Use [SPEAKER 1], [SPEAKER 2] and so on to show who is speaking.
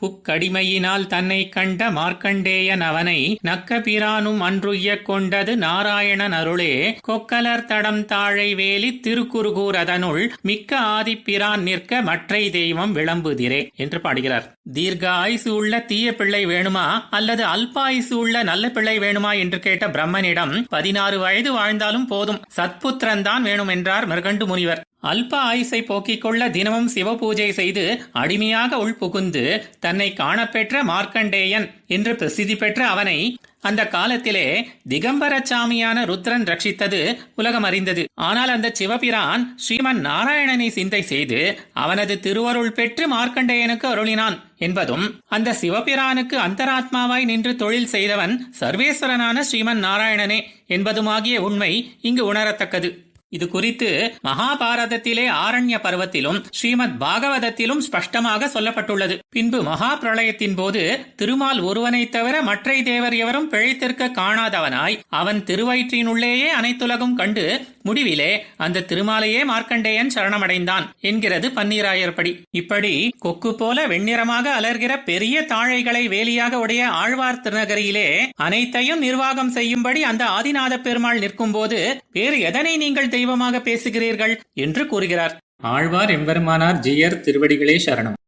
[SPEAKER 1] புக்கடிமையினால் தன்னை கண்ட மார்க்கண்டேயன் அவனை நக்க பிரானும் அன்றுய்யக் கொண்டது நாராயணன் அருளே கொக்கலர் தடம் தாழை வேலி திருக்குறுகூர் அதனுள் மிக்க ஆதிப்பிரான் நிற்க மற்றை தெய்வம் விளம்புதிரே என்று பாடுகிறார். தீர்க்க ஆயுசு உள்ள தீய பிள்ளை வேணுமா அல்லது அல்ப ஆயுசு உள்ள நல்ல பிள்ளை வேணுமா என்று கேட்ட பிரம்மனிடம் 16 வயது வாழ்ந்தாலும் போதும், சத்புத்திரன் தான் வேணும் என்றார் மிருகண்டு முனிவர். அல்ப ஆயுசை போக்கிக் கொள்ள தினமும் சிவபூஜை செய்து அடிமையாக உள்புகுந்து தன்னை காணப்பெற்ற மார்க்கண்டேயன் என்று பிரசித்தி பெற்ற அவனை அந்த காலத்திலே திகம்பரச்சாமியான ருத்ரன் ரட்சித்தது உலகம் அறிந்தது. ஆனால் அந்த சிவபிரான் ஸ்ரீமன் நாராயணனை சிந்தை செய்து அவனது திருவருள் பெற்று மார்க்கண்டேயனுக்கு அருளினான் என்பதும், அந்த சிவபிரானுக்கு அந்தராத்மாவாய் நின்று தொழில் செய்தவன் சர்வேஸ்வரனான ஸ்ரீமன் நாராயணனே என்பதுமாகிய உண்மை இங்கு உணரத்தக்கது. இது குறித்து மகாபாரதத்திலே ஆரண்ய பர்வத்திலும் ஸ்ரீமத் பாகவதத்திலும் ஸ்பஷ்டமாக சொல்லப்பட்டுள்ளது. பின்பு மகா பிரளயத்தின் போது திருமால் ஒருவனை தவிர மற்றை தேவர் எவரும் பிழைத்திருக்க காணாதவனாய் அவன் திருவயிற்றினுள்ளேயே அனைத்துலகும் கண்டு முடிவிலே அந்த திருமாலையே மார்க்கண்டேயன் சரணமடைந்தான் என்கிறது பன்னீராயர்படி. இப்படி கொக்கு போல வெண்ணிறமாக அலர்கிற பெரிய தாழைகளை வேலியாக உடைய ஆழ்வார் திருநகரியிலே அனைத்தையும் நிர்வாகம் செய்யும்படி அந்த ஆதிநாத பெருமாள் நிற்கும் போது வேறு எதனை நீங்கள் தெய்வமாக பேசுகிறீர்கள் என்று கூறுகிறார். ஆழ்வார் எம்பெருமானார் ஜீயர் திருவடிகளே சரணம்.